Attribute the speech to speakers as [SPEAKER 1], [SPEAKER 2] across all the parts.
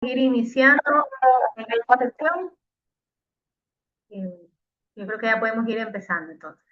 [SPEAKER 1] Ir iniciando en esta sesión. Yo creo que ya podemos ir empezando entonces.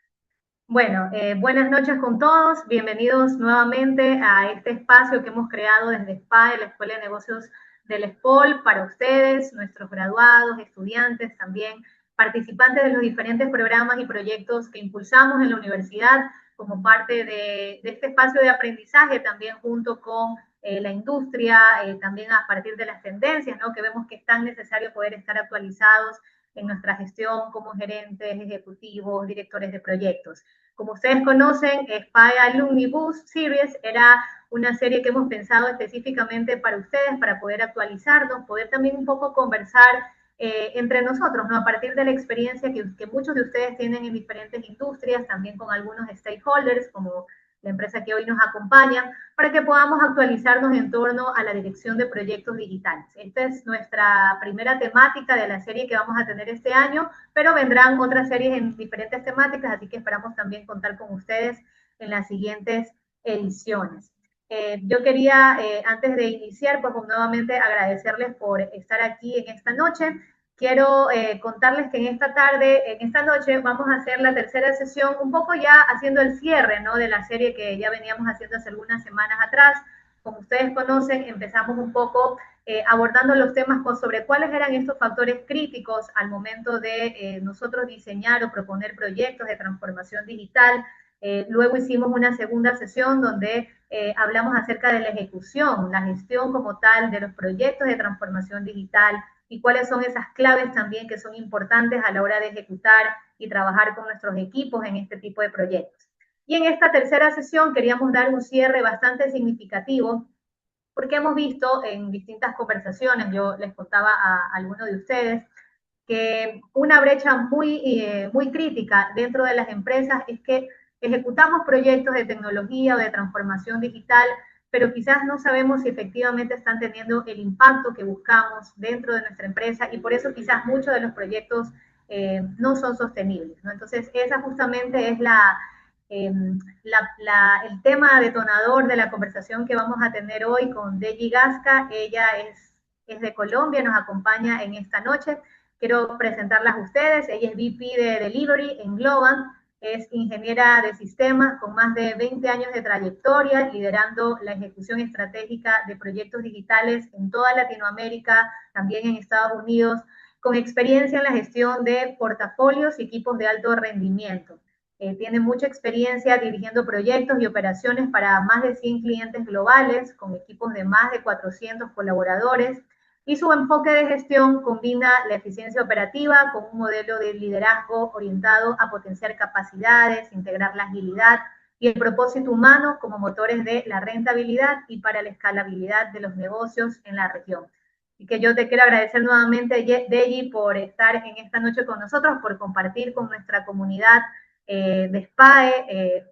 [SPEAKER 1] Bueno, buenas noches con todos. Bienvenidos nuevamente a este espacio que hemos creado desde SPAE, la Escuela de Negocios del SPOL, para ustedes, nuestros graduados, estudiantes, también participantes de los diferentes programas y proyectos que impulsamos en la universidad como parte de este espacio de aprendizaje, también junto con la industria, también a partir de las tendencias, ¿no? Que vemos que es tan necesario poder estar actualizados en nuestra gestión como gerentes, ejecutivos, directores de proyectos. Como ustedes conocen, SPAE Alumni Boost Series era una serie que hemos pensado específicamente para ustedes, para poder actualizarnos, poder también un poco conversar entre nosotros, ¿no? A partir de la experiencia que muchos de ustedes tienen en diferentes industrias, también con algunos stakeholders, como la empresa que hoy nos acompaña, para que podamos actualizarnos en torno a la dirección de proyectos digitales. Esta es nuestra primera temática de la serie que vamos a tener este año, pero vendrán otras series en diferentes temáticas, así que esperamos también contar con ustedes en las siguientes ediciones. Yo quería, antes de iniciar, pues nuevamente agradecerles por estar aquí en esta noche. Quiero contarles que en esta tarde, en esta noche, vamos a hacer la tercera sesión, un poco ya haciendo el cierre, ¿no? De la serie que ya veníamos haciendo hace algunas semanas atrás. Como ustedes conocen, empezamos un poco abordando los temas sobre cuáles eran estos factores críticos al momento de nosotros diseñar o proponer proyectos de transformación digital. Luego hicimos una segunda sesión donde hablamos acerca de la ejecución, la gestión como tal de los proyectos de transformación digital y cuáles son esas claves también que son importantes a la hora de ejecutar y trabajar con nuestros equipos en este tipo de proyectos. Y en esta tercera sesión queríamos dar un cierre bastante significativo porque hemos visto en distintas conversaciones, yo les contaba a algunos de ustedes, que una brecha muy crítica dentro de las empresas es que ejecutamos proyectos de tecnología o de transformación digital, pero quizás no sabemos si efectivamente están teniendo el impacto que buscamos dentro de nuestra empresa y por eso quizás muchos de los proyectos no son sostenibles, ¿no? Entonces, esa justamente es eh, el tema detonador de la conversación que vamos a tener hoy con Deji Gasca. Ella es de Colombia, nos acompaña en esta noche. Quiero presentarlas a ustedes. Ella es VP de Delivery en Globant, es ingeniera de sistemas con más de 20 años de trayectoria, liderando la ejecución estratégica de proyectos digitales en toda Latinoamérica, también en Estados Unidos, con experiencia en la gestión de portafolios y equipos de alto rendimiento. Tiene mucha experiencia dirigiendo proyectos y operaciones para más de 100 clientes globales, con equipos de más de 400 colaboradores, y su enfoque de gestión combina la eficiencia operativa con un modelo de liderazgo orientado a potenciar capacidades, integrar la agilidad y el propósito humano como motores de la rentabilidad y para la escalabilidad de los negocios en la región. Y que yo te quiero agradecer nuevamente, Deji, por estar en esta noche con nosotros, por compartir con nuestra comunidad de SPAE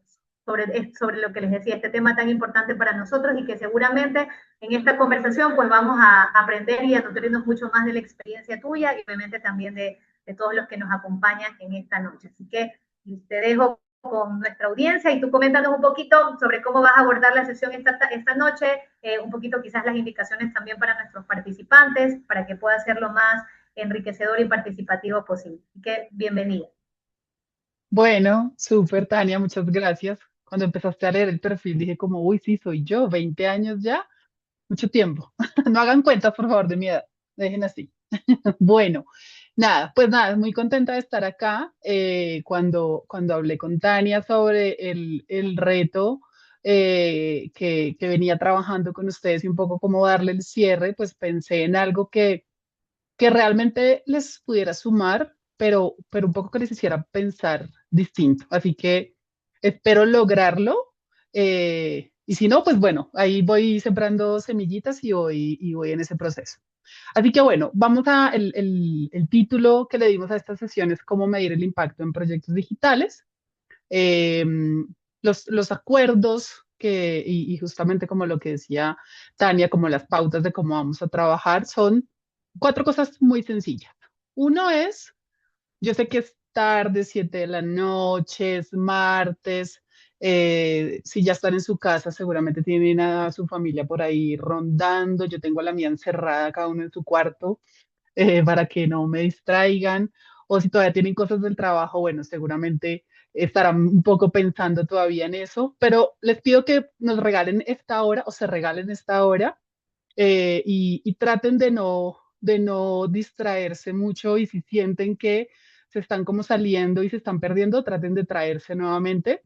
[SPEAKER 1] sobre lo que les decía, este tema tan importante para nosotros y que seguramente en esta conversación pues vamos a aprender y a nutrirnos mucho más de la experiencia tuya y obviamente también de todos los que nos acompañan en esta noche. Así que te dejo con nuestra audiencia y tú coméntanos un poquito sobre cómo vas a abordar la sesión esta noche, un poquito quizás las indicaciones también para nuestros participantes, para que pueda ser lo más enriquecedor y participativo posible. Así que bienvenida.
[SPEAKER 2] Bueno, súper, Tania, muchas gracias. Cuando empezaste a leer el perfil dije como, uy, sí, soy yo, 20 años ya, mucho tiempo. No hagan cuentas, por favor, de mi edad, dejen así. Bueno, nada, pues nada, muy contenta de estar acá. Cuando hablé con Tania sobre el reto que venía trabajando con ustedes y un poco cómo darle el cierre, pues pensé en algo que realmente les pudiera sumar, pero un poco que les hiciera pensar distinto. Así que espero lograrlo. Y si no, pues bueno, ahí voy sembrando semillitas y voy en ese proceso. Así que bueno, vamos el título que le dimos a esta sesión es cómo medir el impacto en proyectos digitales. Eh, los acuerdos y justamente como lo que decía Tania, como las pautas de cómo vamos a trabajar, son cuatro cosas muy sencillas. Uno es, yo sé que es tarde, 7 de la noche, es martes, Si ya están en su casa, seguramente tienen a su familia por ahí rondando. Yo tengo a la mía encerrada, cada uno en su cuarto, para que no me distraigan. O si todavía tienen cosas del trabajo, bueno, seguramente estarán un poco pensando todavía en eso. Pero les pido que nos regalen esta hora o se regalen esta hora, y traten de no distraerse mucho, y si sienten que se están como saliendo y se están perdiendo, traten de traerse nuevamente.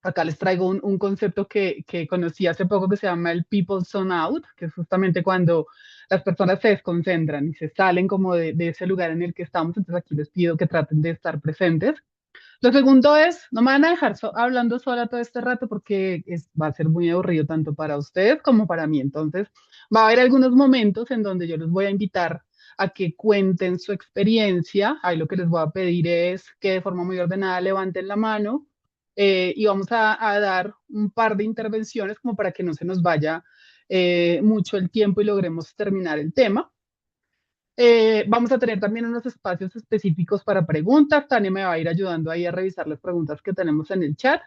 [SPEAKER 2] Acá les traigo un concepto que conocí hace poco que se llama el People Zone Out, que es justamente cuando las personas se desconcentran y se salen como de ese lugar en el que estamos. Entonces aquí les pido que traten de estar presentes. Lo segundo es, no me van a dejar hablando sola todo este rato porque va a ser muy aburrido tanto para ustedes como para mí. Entonces, va a haber algunos momentos en donde yo les voy a invitar a que cuenten su experiencia. Ahí lo que les voy a pedir es que de forma muy ordenada levanten la mano, y vamos a dar un par de intervenciones como para que no se nos vaya mucho el tiempo y logremos terminar el tema. Vamos a tener también unos espacios específicos para preguntas. Tania me va a ir ayudando ahí a revisar las preguntas que tenemos en el chat.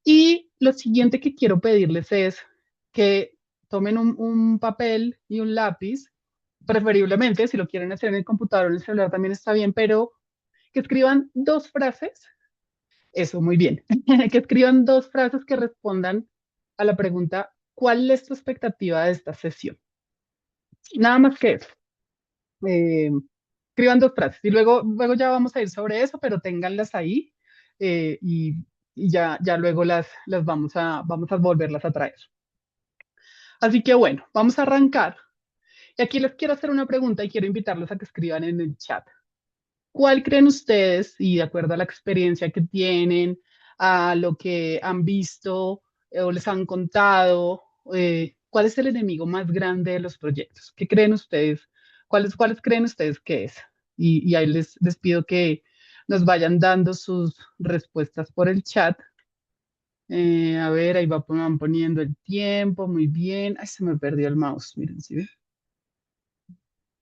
[SPEAKER 2] Y lo siguiente que quiero pedirles es que tomen un papel y un lápiz, preferiblemente, si lo quieren hacer en el computador o en el celular también está bien, pero que escriban dos frases. Eso, muy bien. Que escriban dos frases que respondan a la pregunta, ¿cuál es tu expectativa de esta sesión? Nada más que eso. Eh, Escriban dos frases y luego ya vamos a ir sobre eso, pero ténganlas ahí, y ya luego las vamos a volverlas a traer. Así que bueno, vamos a arrancar. Y aquí les quiero hacer una pregunta y quiero invitarlos a que escriban en el chat. ¿Cuál creen ustedes, y de acuerdo a la experiencia que tienen, a lo que han visto, o les han contado, cuál es el enemigo más grande de los proyectos? ¿Qué creen ustedes? ¿Cuáles creen ustedes que es? Y ahí les pido que nos vayan dando sus respuestas por el chat. A ver, ahí van poniendo el tiempo, muy bien. Ay, se me perdió el mouse, miren, ¿sí ven?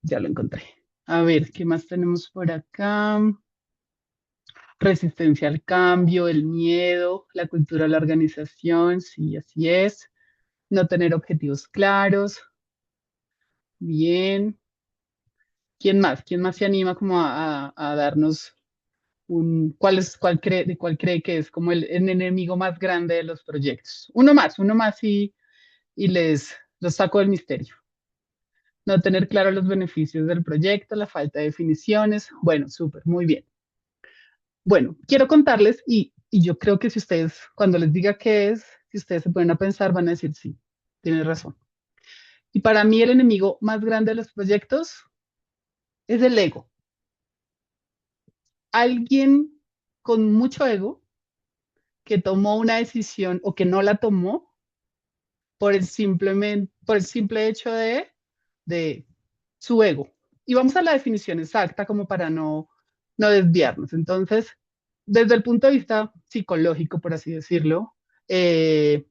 [SPEAKER 2] Ya lo encontré. A ver, ¿qué más tenemos por acá? Resistencia al cambio, el miedo, la cultura de la organización, sí, así es. No tener objetivos claros, bien. ¿Quién más? ¿Quién más se anima como a darnos cuál cree que es como el enemigo más grande de los proyectos? Uno más y los saco del misterio. No tener claro los beneficios del proyecto, la falta de definiciones. Bueno, súper, muy bien. Bueno, quiero contarles, y yo creo que si ustedes, cuando les diga qué es, si ustedes se ponen a pensar, van a decir sí, tienes razón. Y para mí el enemigo más grande de los proyectos es el ego. Alguien con mucho ego que tomó una decisión o que no la tomó por el simple hecho de su ego. Y vamos a la definición exacta como para no desviarnos. Entonces, desde el punto de vista psicológico, por así decirlo, eh,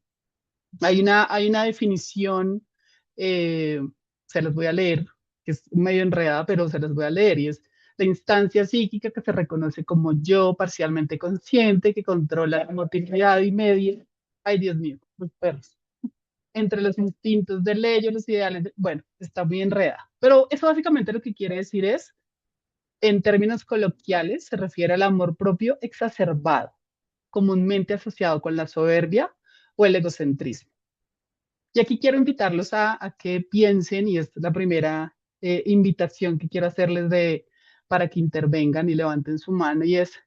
[SPEAKER 2] hay una definición, eh, se las voy a leer, que es medio enredada, pero se las voy a leer, y es la instancia psíquica que se reconoce como yo parcialmente consciente, que controla la motilidad y media. Ay, Dios mío, los perros. Entre los instintos del ello, los ideales, bueno, está muy enredada. Pero eso básicamente lo que quiere decir es, en términos coloquiales, se refiere al amor propio exacerbado, comúnmente asociado con la soberbia o el egocentrismo. Y aquí quiero invitarlos a que piensen, y esta es la primera invitación que quiero hacerles para que intervengan y levanten su mano, y es,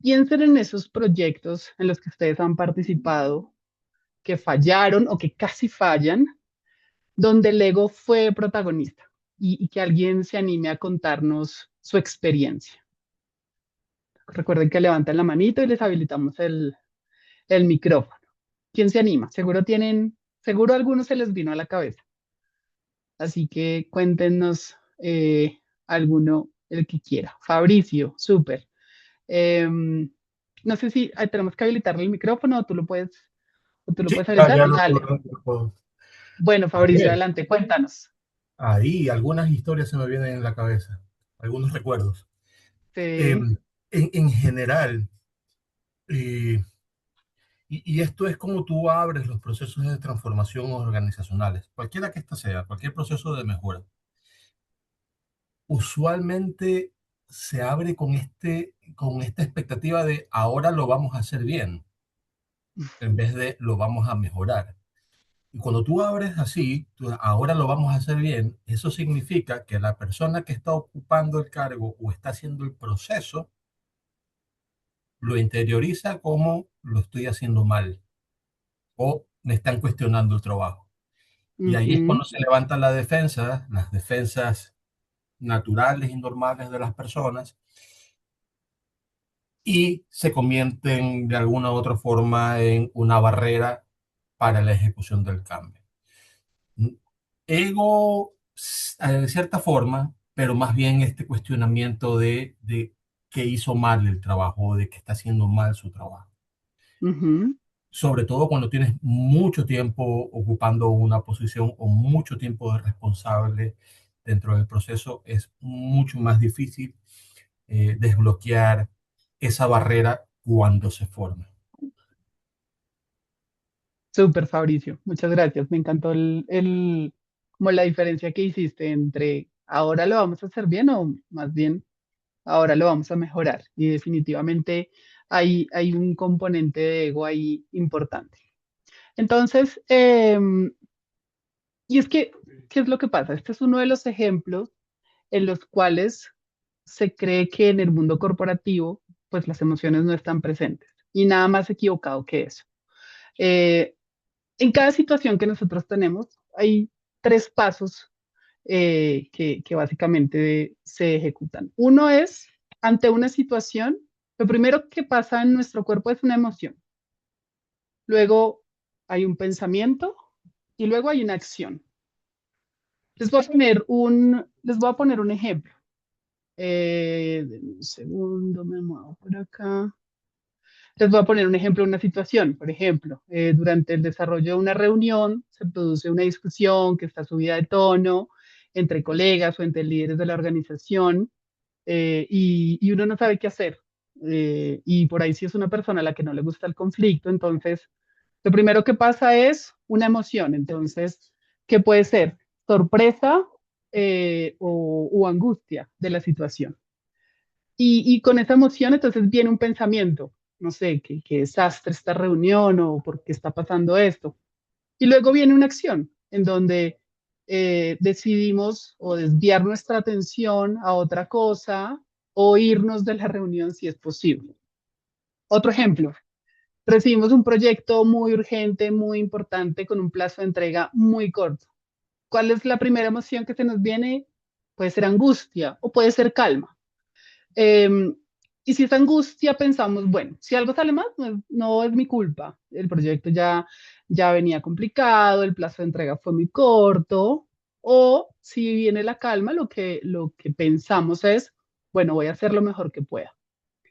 [SPEAKER 2] piensen en esos proyectos en los que ustedes han participado, que fallaron o que casi fallan, donde el ego fue protagonista, y que alguien se anime a contarnos su experiencia. Recuerden que levantan la manito y les habilitamos el micrófono. ¿Quién se anima? Seguro a algunos se les vino a la cabeza. Así que cuéntenos, alguno, el que quiera. Fabricio, súper. No sé si tenemos que habilitarle el micrófono, o tú lo
[SPEAKER 3] Sí,
[SPEAKER 2] puedes
[SPEAKER 3] ya,
[SPEAKER 2] habilitar.
[SPEAKER 3] ya
[SPEAKER 2] Dale.
[SPEAKER 3] lo puedo.
[SPEAKER 2] Bueno,
[SPEAKER 3] A
[SPEAKER 2] Fabricio,
[SPEAKER 3] ver,
[SPEAKER 2] adelante, cuéntanos.
[SPEAKER 3] ahí algunas historias se me vienen en la cabeza, algunos Eh,
[SPEAKER 2] Sí,
[SPEAKER 3] en general, eh, Y esto es como tú abres los procesos de transformación organizacionales, cualquiera que ésta sea, cualquier proceso de mejora. Usualmente se abre con esta expectativa de ahora lo vamos a hacer bien, en vez de lo vamos a mejorar. Y cuando tú abres así, ahora lo vamos a hacer bien, eso significa que la persona que está ocupando el cargo o está haciendo el proceso lo interioriza como lo estoy haciendo mal o me están cuestionando el trabajo. Y ahí es
[SPEAKER 2] Ujú.
[SPEAKER 3] cuando se levanta la defensa, las defensas naturales y normales de las personas, y se convierten de alguna u otra forma en una barrera para la ejecución del cambio. Ego, de cierta forma, pero más bien este cuestionamiento de que hizo mal el trabajo, de que está haciendo mal su trabajo.
[SPEAKER 2] Ujú.
[SPEAKER 3] Sobre todo cuando tienes mucho tiempo ocupando una posición o mucho tiempo de responsable dentro del proceso, es mucho más difícil desbloquear esa barrera cuando se forma.
[SPEAKER 2] Súper, Fabricio. Muchas gracias. Me encantó como la diferencia que hiciste entre ahora lo vamos a hacer bien o más bien ahora lo vamos a mejorar. Y definitivamente hay un componente de ego ahí importante. Entonces, y es que, ¿qué es lo que pasa? Este es uno de los ejemplos en los cuales se cree que en el mundo corporativo, pues las emociones no están presentes. Y nada más equivocado que eso. Eh, en cada situación que nosotros tenemos, hay tres pasos que básicamente se ejecutan. Uno es, ante una situación, lo primero que pasa en nuestro cuerpo es una emoción. Luego hay un pensamiento y luego hay una acción. Les voy a poner un ejemplo. Denme un segundo, me muevo por acá. Les voy a poner un ejemplo, una situación. Por ejemplo, durante el desarrollo de una reunión se produce una discusión que está subida de tono entre colegas o entre líderes de la organización, y uno no sabe qué hacer. Y por ahí si es una persona a la que no le gusta el conflicto, entonces lo primero que pasa es una emoción. Entonces, ¿qué puede ser? Sorpresa, o angustia de la situación. Y con esa emoción entonces viene un pensamiento, no sé, qué desastre esta reunión o por qué está pasando esto. Y luego viene una acción en donde decidimos o desviar nuestra atención a otra cosa o irnos de la reunión si es posible. Otro ejemplo, recibimos un proyecto muy urgente, muy importante, con un plazo de entrega muy corto. ¿Cuál es la primera emoción que se nos viene? Puede ser angustia o puede ser calma. Eh, y si es angustia, pensamos, bueno, si algo sale mal, no es mi culpa. El proyecto ya venía complicado, el plazo de entrega fue muy corto. O si viene la calma, lo que pensamos es, bueno, voy a hacer lo mejor que pueda.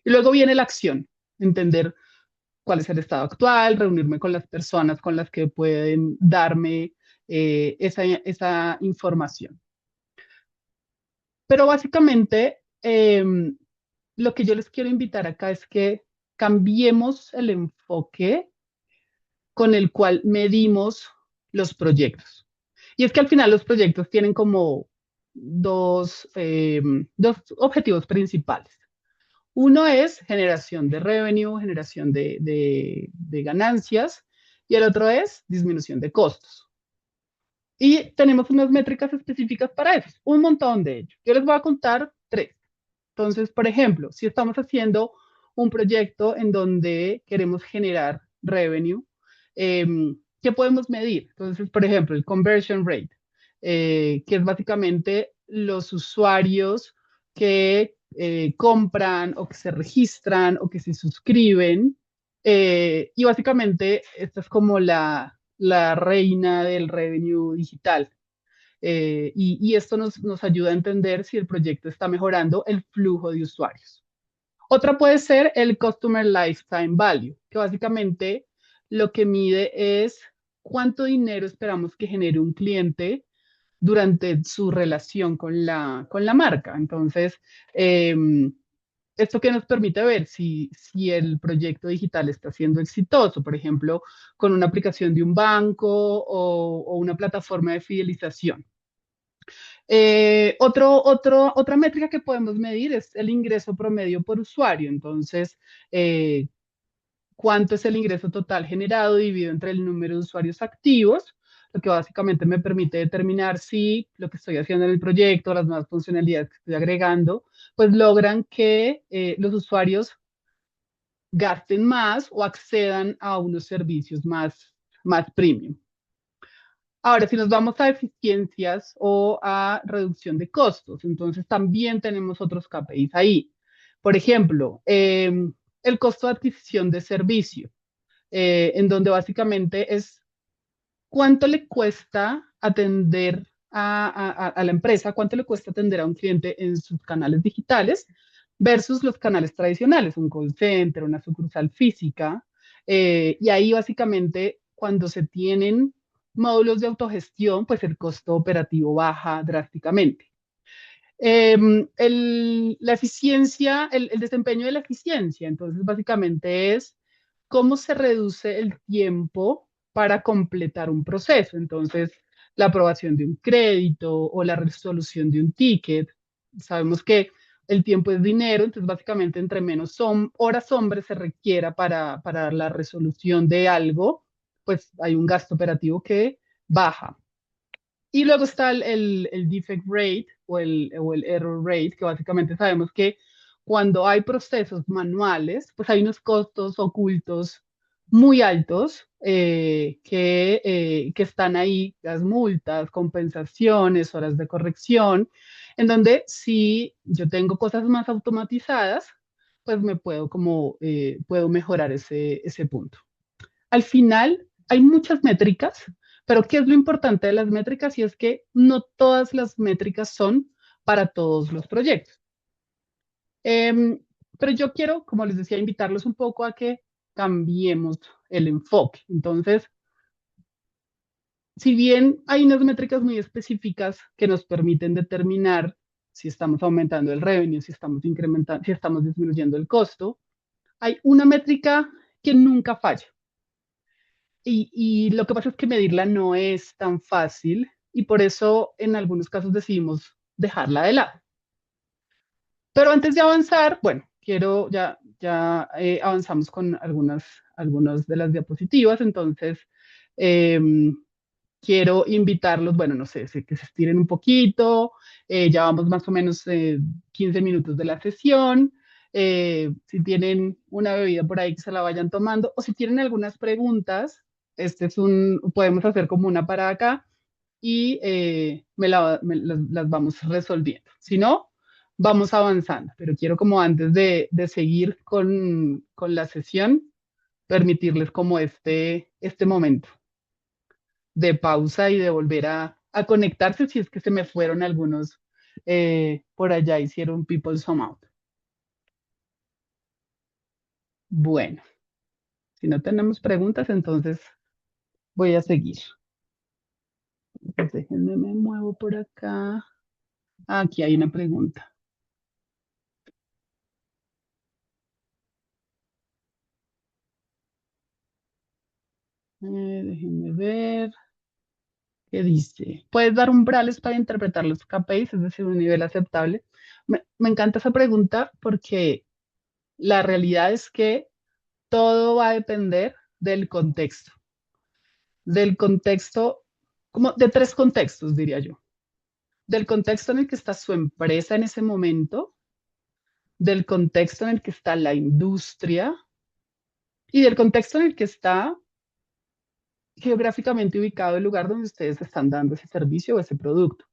[SPEAKER 2] Y luego viene la acción, entender cuál es el estado actual, reunirme con las personas con las que pueden darme esa información. Pero básicamente, lo que yo les quiero invitar acá es que cambiemos el enfoque con el cual medimos los proyectos. Y es que al final los proyectos tienen como dos objetivos principales. Uno es generación de revenue, generación de ganancias, y el otro es disminución de costos. Y tenemos unas métricas específicas para eso, un montón de ellos. Yo les voy a contar tres. Entonces, por ejemplo, si estamos haciendo un proyecto en donde queremos generar revenue, eh, ¿qué podemos medir? Entonces, por ejemplo, el conversion rate, que es básicamente los usuarios que compran o que se registran o que se suscriben. Y básicamente esta es como la reina del revenue digital. Y esto nos ayuda a entender si el proyecto está mejorando el flujo de usuarios. Otra puede ser el Customer Lifetime Value, que básicamente lo que mide es cuánto dinero esperamos que genere un cliente durante su relación con la marca. Entonces, esto que nos permite ver si el proyecto digital está siendo exitoso, por ejemplo, con una aplicación de un banco o una plataforma de fidelización. Otra métrica que podemos medir es el ingreso promedio por usuario. Entonces, eh, ¿cuánto es el ingreso total generado dividido entre el número de usuarios activos? Lo que básicamente me permite determinar si lo que estoy haciendo en el proyecto, las nuevas funcionalidades que estoy agregando, pues logran que los usuarios gasten más o accedan a unos servicios más premium. Ahora, si nos vamos a eficiencias o a reducción de costos, entonces también tenemos otros KPIs ahí. Por ejemplo, el costo de adquisición de servicio, en donde básicamente es cuánto le cuesta atender a la empresa, cuánto le cuesta atender a un cliente en sus canales digitales versus los canales tradicionales, un call center, una sucursal física. Y ahí básicamente cuando se tienen módulos de autogestión, pues el costo operativo baja drásticamente. La eficiencia, el desempeño de la eficiencia, entonces básicamente es cómo se reduce el tiempo para completar un proceso. Entonces, la aprobación de un crédito o la resolución de un ticket. Sabemos que el tiempo es dinero, entonces básicamente entre menos horas hombres se requiera para la resolución de algo, pues hay un gasto operativo que baja. Y luego está el defect rate o el error rate, que básicamente sabemos que cuando hay procesos manuales, pues hay unos costos ocultos muy altos que están ahí, las multas, compensaciones, horas de corrección, en donde si yo tengo cosas más automatizadas, pues me puedo mejorar ese punto. Al final, hay muchas métricas, pero ¿qué es lo importante de las métricas? Y es que no todas las métricas son para todos los proyectos. Em, pero yo quiero, como les decía, invitarlos un poco a que cambiemos el enfoque. Entonces, si bien hay unas métricas muy específicas que nos permiten determinar si estamos aumentando el revenue, si estamos incrementando, si estamos disminuyendo el costo, hay una métrica que nunca falla. Y lo que pasa es que medirla no es tan fácil y por eso en algunos casos decidimos dejarla de lado. Pero antes de avanzar, bueno, ya avanzamos con algunas de las diapositivas, entonces em, quiero invitarlos, bueno, no sé, que se estiren un poquito, ya vamos más o menos 15 minutos de la sesión. Si tienen una bebida por ahí que se la vayan tomando o si tienen algunas preguntas, podemos hacer como una para acá y las vamos resolviendo. Si no, vamos avanzando, pero quiero como antes de seguir con la sesión, permitirles como este momento de pausa y de volver a conectarse si es que se me fueron algunos por allá, hicieron people some out. Bueno, si no tenemos preguntas, entonces voy a seguir. Pues déjenme, me muevo por acá. Aquí hay una pregunta. Déjenme ver. ¿Qué dice? ¿Puedes dar umbrales para interpretar los KPIs, es decir, un nivel aceptable? Me encanta esa pregunta porque la realidad es que todo va a depender del contexto, como de tres contextos, diría yo. Del contexto en el que está su empresa en ese momento, del contexto en el que está la industria y del contexto en el que está geográficamente ubicado el lugar donde ustedes están dando ese servicio o ese producto.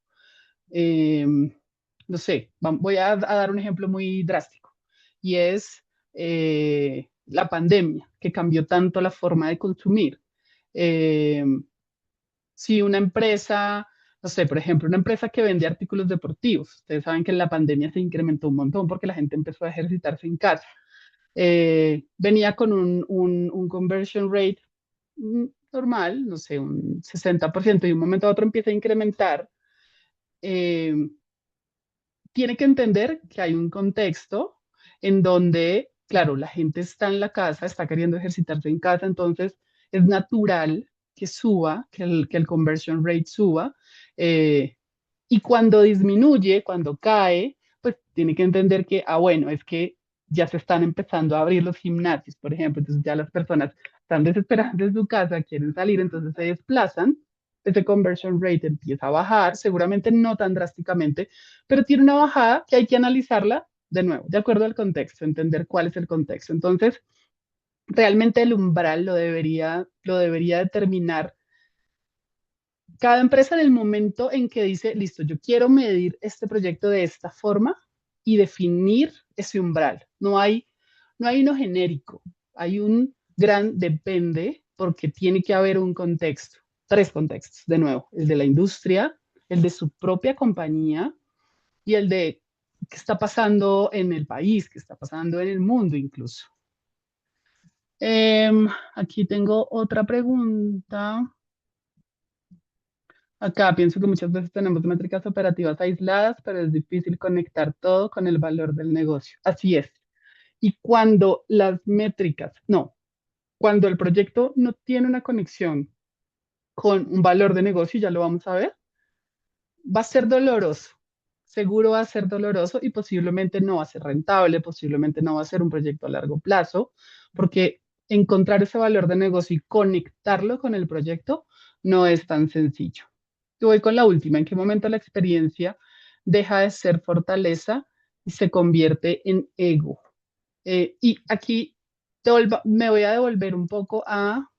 [SPEAKER 2] Eh, no sé, voy a dar un ejemplo muy drástico y es la pandemia que cambió tanto la forma de consumir. Eh, si una empresa, no sé, por ejemplo, una empresa que vende artículos deportivos, ustedes saben que en la pandemia se incrementó un montón porque la gente empezó a ejercitarse en casa. Venía con un conversion rate normal, no sé, un 60% y de un momento a otro empieza a incrementar. eh, Tiene que entender que hay un contexto en donde, claro, la gente está en la casa, está queriendo ejercitarse en casa, entonces es natural que suba, que el conversion rate suba, eh, y cuando disminuye, cuando cae, pues tiene que entender que, bueno, es que ya se están empezando a abrir los gimnasios, por ejemplo, entonces ya las personas están desesperadas de su casa, quieren salir, entonces se desplazan, ese conversion rate empieza a bajar, seguramente no tan drásticamente, pero tiene una bajada que hay que analizarla de nuevo, de acuerdo al contexto, entender cuál es el contexto. Entonces, realmente el umbral lo debería determinar cada empresa en el momento en que dice, listo, yo quiero medir este proyecto de esta forma y definir ese umbral. No hay uno genérico, hay un gran depende porque tiene que haber un contexto, tres contextos, de nuevo, el de la industria, el de su propia compañía y el de qué está pasando en el país, qué está pasando en el mundo incluso. Aquí tengo otra pregunta. Acá pienso que muchas veces tenemos métricas operativas aisladas, pero es difícil conectar todo con el valor del negocio. Así es. Y cuando las métricas, no, cuando el proyecto no tiene una conexión con un valor de negocio, ya lo vamos a ver, va a ser doloroso. Seguro va a ser doloroso y posiblemente no va a ser rentable, posiblemente no va a ser un proyecto a largo plazo, porque encontrar ese valor de negocio y conectarlo con el proyecto no es tan sencillo. Y voy con la última. ¿En qué momento la experiencia deja de ser fortaleza y se convierte en ego? Y aquí me voy a devolver un poco a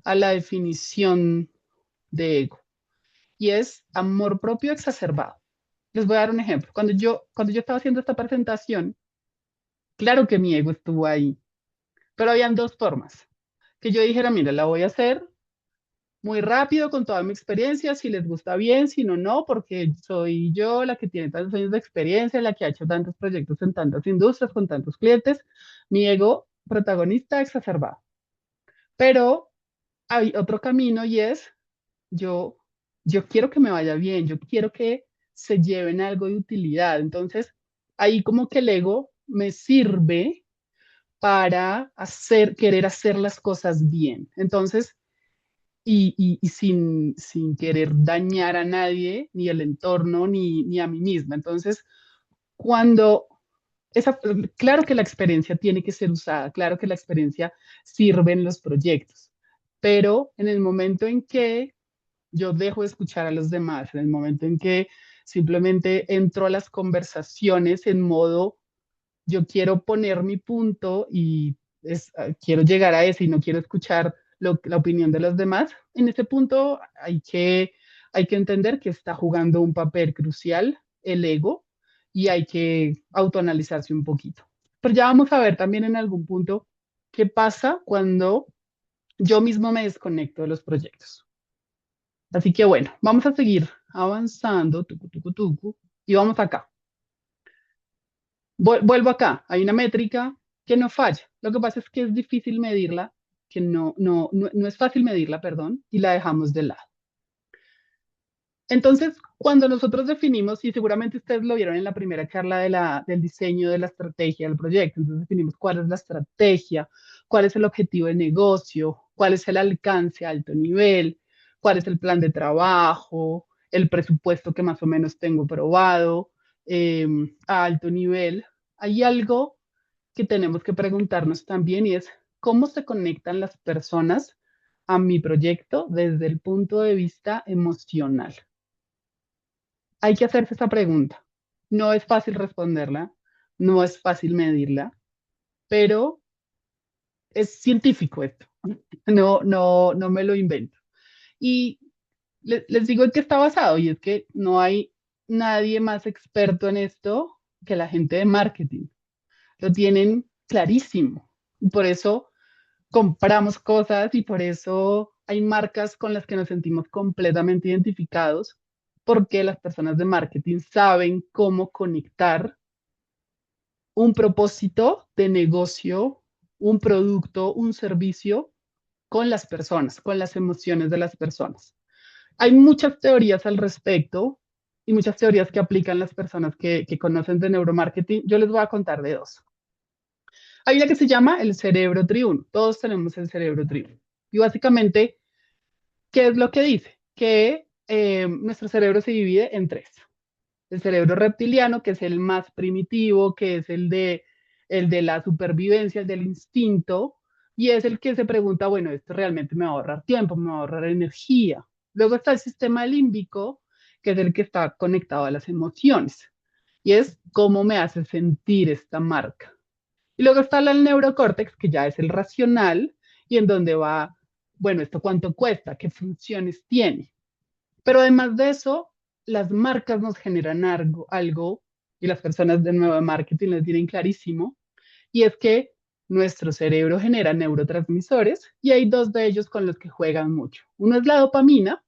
[SPEAKER 2] la definición de ego y es amor propio exacerbado. Les voy a dar un ejemplo. Cuando yo estaba haciendo esta presentación, claro que mi ego estuvo ahí, pero habían dos formas. Que yo dijera, mira, la voy a hacer muy rápido con toda mi experiencia, si les gusta bien, si no, no, porque soy yo la que tiene tantos años de experiencia, la que ha hecho tantos proyectos en tantas industrias, con tantos clientes, mi ego protagonista exacerbado. Pero hay otro camino y es, yo, yo quiero que me vaya bien, yo quiero que se lleven algo de utilidad. Entonces, ahí como que el ego me sirve para querer hacer las cosas bien. Entonces, y sin querer dañar a nadie, ni el entorno, ni a mí misma. Entonces, cuando claro que la experiencia tiene que ser usada, claro que la experiencia sirve en los proyectos, pero en el momento en que yo dejo de escuchar a los demás, en el momento en que simplemente entro a las conversaciones en modo yo quiero poner mi punto y quiero llegar a ese y no quiero escuchar la opinión de los demás, en ese punto hay que entender que está jugando un papel crucial el ego y hay que autoanalizarse un poquito. Pero ya vamos a ver también en algún punto qué pasa cuando yo mismo me desconecto de los proyectos. Así que bueno, vamos a seguir avanzando, tucu, tucu, tucu, y vamos acá. Vuelvo acá, hay una métrica que no falla. Lo que pasa es que es difícil medirla, que no es fácil medirla, perdón, y la dejamos de lado. Entonces, cuando nosotros definimos, y seguramente ustedes lo vieron en la primera charla del diseño de la estrategia del proyecto, entonces definimos cuál es la estrategia, cuál es el objetivo de negocio, cuál es el alcance a alto nivel, cuál es el plan de trabajo, el presupuesto que más o menos tengo probado eh, a alto nivel. Hay algo que tenemos que preguntarnos también y es cómo se conectan las personas a mi proyecto desde el punto de vista emocional. Hay que hacerse esa pregunta. No es fácil responderla, no es fácil medirla, pero es científico esto. No me lo invento. Y les digo en qué está basado, y es que no hay nadie más experto en esto que la gente de marketing. Lo tienen clarísimo. Y por eso compramos cosas y por eso hay marcas con las que nos sentimos completamente identificados, porque las personas de marketing saben cómo conectar un propósito de negocio, un producto, un servicio con las personas, con las emociones de las personas. Hay muchas teorías al respecto. y muchas teorías que aplican las personas que conocen de neuromarketing. Yo les voy a contar de dos. Hay una que se llama el cerebro triuno. Todos tenemos el cerebro triuno. Y básicamente, ¿qué es lo que dice? Que nuestro cerebro se divide en tres. El cerebro reptiliano, que es el más primitivo, que es el de la supervivencia, el del instinto, y es el que se pregunta, bueno, esto realmente me va a ahorrar tiempo, me va a ahorrar energía. Luego está el sistema límbico, que es el que está conectado a las emociones, y es cómo me hace sentir esta marca. Y luego está el neurocórtex, que ya es el racional, y en donde va, bueno, esto cuánto cuesta, qué funciones tiene. Pero además de eso, las marcas nos generan algo y las personas de nuevo de marketing lo tienen clarísimo, y es que nuestro cerebro genera neurotransmisores y hay dos de ellos con los que juegan mucho. Uno es la dopamina,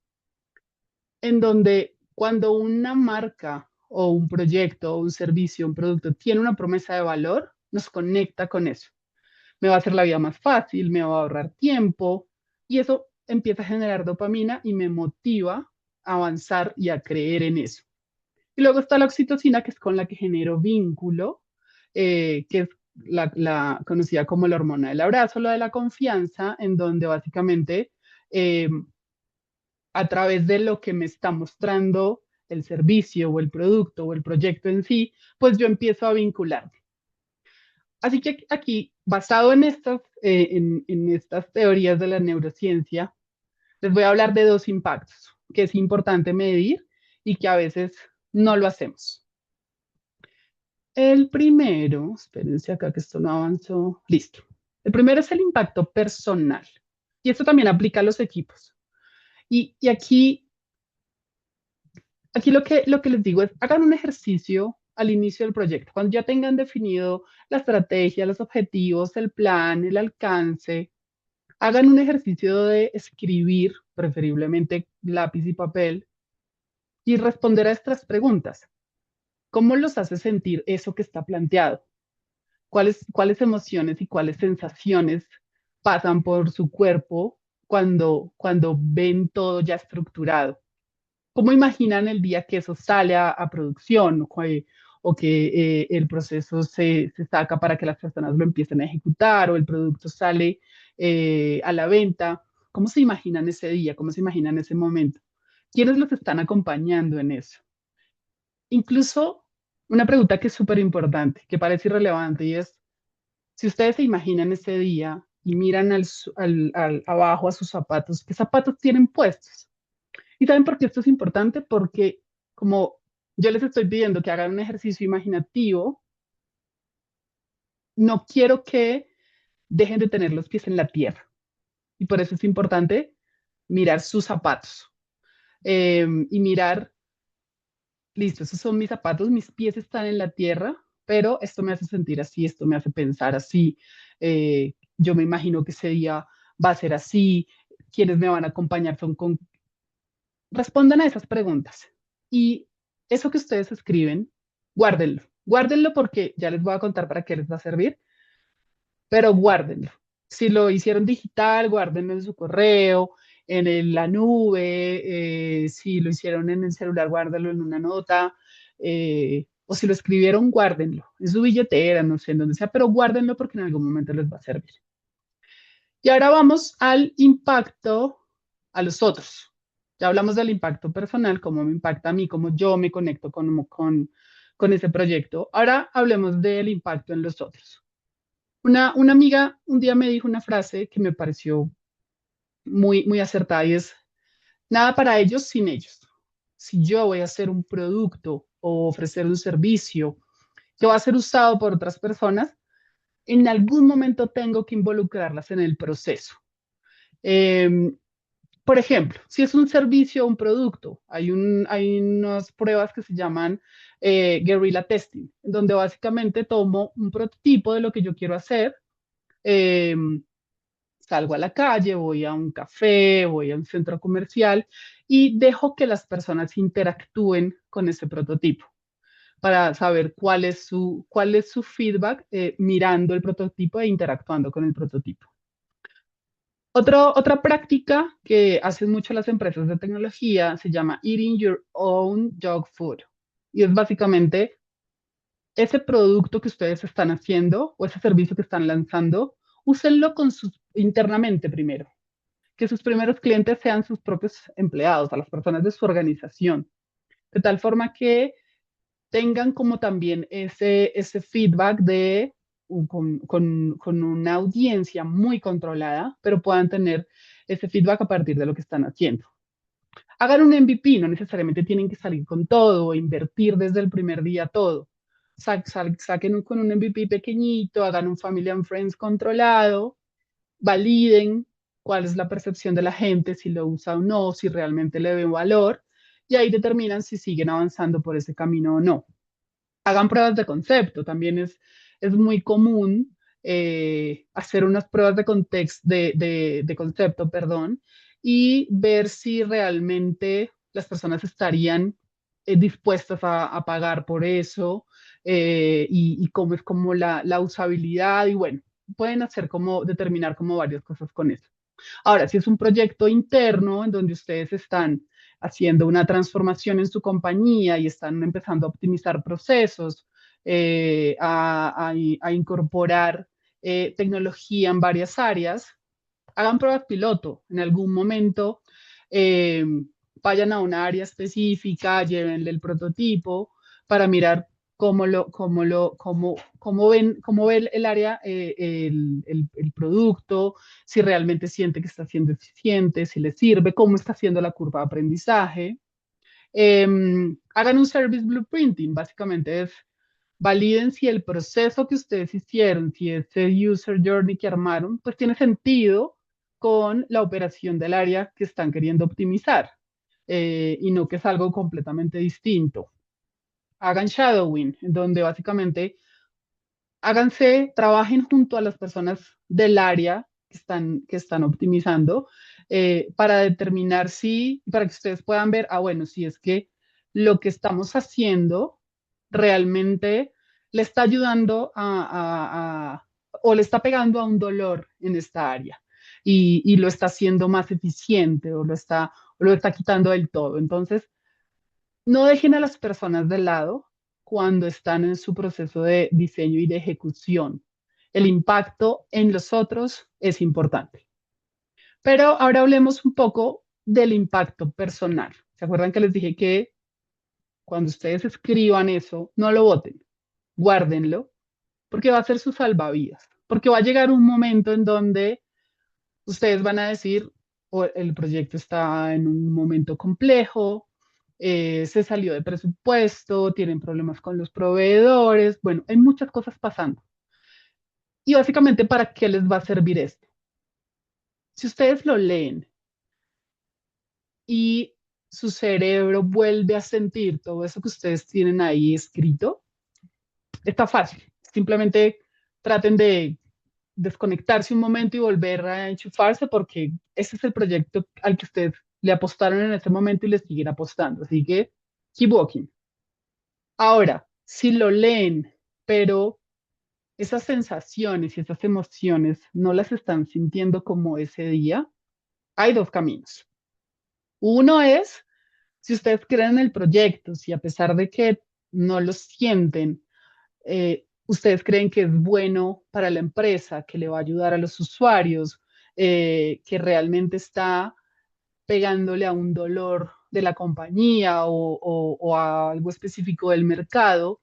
[SPEAKER 2] en donde cuando una marca o un proyecto o un servicio, un producto tiene una promesa de valor, nos conecta con eso. Me va a hacer la vida más fácil, me va a ahorrar tiempo y eso empieza a generar dopamina y me motiva a avanzar y a creer en eso. Y luego está la oxitocina, que es con la que genero vínculo, que es la conocida como la hormona del abrazo, la de la confianza, en donde básicamente eh, a través de lo que me está mostrando el servicio o el producto o el proyecto en sí, pues yo empiezo a vincularme. Así que aquí, basado en estas teorías de la neurociencia, les voy a hablar de dos impactos que es importante medir y que a veces no lo hacemos. El primero, espérense acá que esto no avanzó, listo. El primero es el impacto personal y esto también aplica a los equipos. Y aquí lo que les digo es, hagan un ejercicio al inicio del proyecto, cuando ya tengan definido la estrategia, los objetivos, el plan, el alcance, hagan un ejercicio de escribir, preferiblemente lápiz y papel, y responder a estas preguntas. ¿Cómo los hace sentir eso que está planteado? ¿Cuáles emociones y cuáles sensaciones pasan por su cuerpo cuando ven todo ya estructurado? ¿Cómo imaginan el día que eso sale a producción o que el proceso se saca para que las personas lo empiecen a ejecutar o el producto sale a la venta? ¿Cómo se imaginan ese día? ¿Cómo se imaginan ese momento? ¿Quiénes los están acompañando en eso? Incluso una pregunta que es súper importante, que parece irrelevante, y es, si ustedes se imaginan ese día y miran abajo a sus zapatos, ¿qué zapatos tienen puestos? ¿Y saben por qué esto es importante? Porque como yo les estoy pidiendo que hagan un ejercicio imaginativo, no quiero que dejen de tener los pies en la tierra. Y por eso es importante mirar sus zapatos y mirar, listo, esos son mis zapatos, mis pies están en la tierra, pero esto me hace sentir así, esto me hace pensar así. Yo me imagino que ese día va a ser así, quienes me van a acompañar son con... Respondan a esas preguntas. Y eso que ustedes escriben, guárdenlo. Guárdenlo porque ya les voy a contar para qué les va a servir, pero guárdenlo. Si lo hicieron digital, guárdenlo en su correo, la nube, si lo hicieron en el celular, guárdenlo en una nota, o si lo escribieron, guárdenlo en su billetera, no sé, en donde sea, pero guárdenlo porque en algún momento les va a servir. Y ahora vamos al impacto a los otros. Ya hablamos del impacto personal, cómo me impacta a mí, cómo yo me conecto con ese proyecto. Ahora hablemos del impacto en los otros. Una amiga un día me dijo una frase que me pareció muy acertada y es, nada para ellos sin ellos. Si yo voy a hacer un producto o ofrecer un servicio que va a ser usado por otras personas, en algún momento tengo que involucrarlas en el proceso. Eh, por ejemplo, si es un servicio o un producto, hay unas pruebas que se llaman guerrilla testing, donde básicamente tomo un prototipo de lo que yo quiero hacer, eh, salgo a la calle, voy a un café, voy a un centro comercial y dejo que las personas interactúen con ese prototipo para saber cuál es su feedback mirando el prototipo e interactuando con el prototipo. Otra práctica que hacen mucho las empresas de tecnología se llama Eating Your Own Dog Food. Y es básicamente ese producto que ustedes están haciendo o ese servicio que están lanzando, úsenlo internamente primero. Que sus primeros clientes sean sus propios empleados, a las personas de su organización. De tal forma que tengan como también ese feedback con una audiencia muy controlada, pero puedan tener ese feedback a partir de lo que están haciendo. Hagan un MVP, no necesariamente tienen que salir con todo o invertir desde el primer día todo. Saquen con un MVP pequeñito, hagan un Family and Friends controlado, validen cuál es la percepción de la gente, si lo usa o no, si realmente le ven valor, y ahí determinan si siguen avanzando por ese camino o no. Hagan pruebas de concepto, también es muy común hacer unas pruebas de concepto, perdón, y ver si realmente las personas estarían dispuestas a pagar por eso y cómo es como la usabilidad y bueno, pueden hacer como determinar como varias cosas con eso. Ahora, si es un proyecto interno en donde ustedes están haciendo una transformación en su compañía y están empezando a optimizar procesos, a incorporar tecnología en varias áreas, hagan pruebas piloto. En algún momento eh, vayan a una área específica, llévenle el prototipo para mirar cómo ve el área, el producto, si realmente siente que está siendo eficiente, si le sirve, cómo está haciendo la curva de aprendizaje. Hagan un service blueprinting, básicamente es validen si el proceso que ustedes hicieron, si ese user journey que armaron, pues tiene sentido con la operación del área que están queriendo optimizar y no que es algo completamente distinto. Hagan shadowing, en donde básicamente trabajen junto a las personas del área que están optimizando para determinar para que ustedes puedan ver, bueno, si es que lo que estamos haciendo realmente le está ayudando o le está pegando a un dolor en esta área y lo está haciendo más eficiente o lo está quitando del todo. Entonces, no dejen a las personas de lado cuando están en su proceso de diseño y de ejecución. El impacto en los otros es importante. Pero ahora hablemos un poco del impacto personal. ¿Se acuerdan que les dije que cuando ustedes escriban eso, no lo voten, guárdenlo, porque va a ser su salvavidas? Porque va a llegar un momento en donde ustedes van a decir, el proyecto está en un momento complejo, se salió de presupuesto, tienen problemas con los proveedores, bueno, hay muchas cosas pasando. Y básicamente, ¿para qué les va a servir esto? Si ustedes lo leen y su cerebro vuelve a sentir todo eso que ustedes tienen ahí escrito, está fácil. Simplemente traten de desconectarse un momento y volver a enchufarse porque ese es el proyecto al que ustedes le apostaron en ese momento y le siguen apostando. Así que, keep walking. Ahora, si lo leen, pero esas sensaciones y esas emociones no las están sintiendo como ese día, hay dos caminos. Uno es, si ustedes creen en el proyecto, si a pesar de que no lo sienten, ustedes creen que es bueno para la empresa, que le va a ayudar a los usuarios, que realmente está pegándole a un dolor de la compañía o a algo específico del mercado,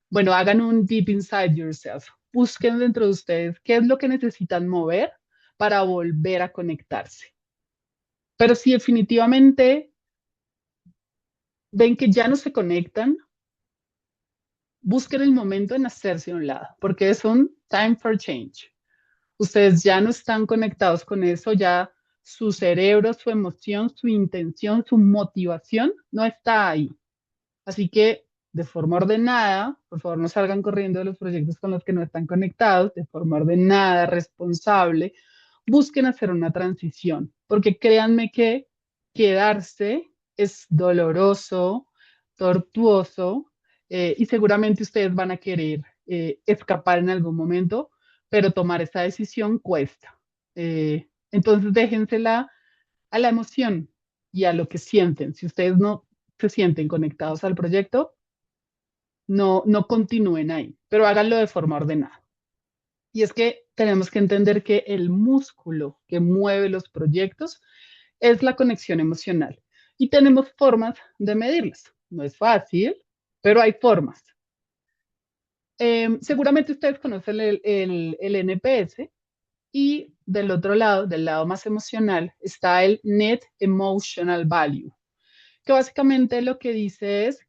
[SPEAKER 2] bueno, hagan un deep inside yourself. Busquen dentro de ustedes qué es lo que necesitan mover para volver a conectarse. Pero si definitivamente ven que ya no se conectan, busquen el momento en hacerse a un lado, porque es un time for change. Ustedes ya no están conectados con eso, ya su cerebro, su emoción, su intención, su motivación no está ahí. Así que de forma ordenada, por favor no salgan corriendo de los proyectos con los que no están conectados, de forma ordenada, responsable, busquen hacer una transición, porque créanme que quedarse es doloroso, tortuoso, y seguramente ustedes van a querer escapar en algún momento, pero tomar esa decisión cuesta. Entonces déjensela a la emoción y a lo que sienten. Si ustedes no se sienten conectados al proyecto, no continúen ahí, pero háganlo de forma ordenada. Y es que tenemos que entender que el músculo que mueve los proyectos es la conexión emocional. Y tenemos formas de medirlas. No es fácil, pero hay formas. Seguramente ustedes conocen el NPS y del otro lado, del lado más emocional, está el Net Emotional Value, que básicamente lo que dice es,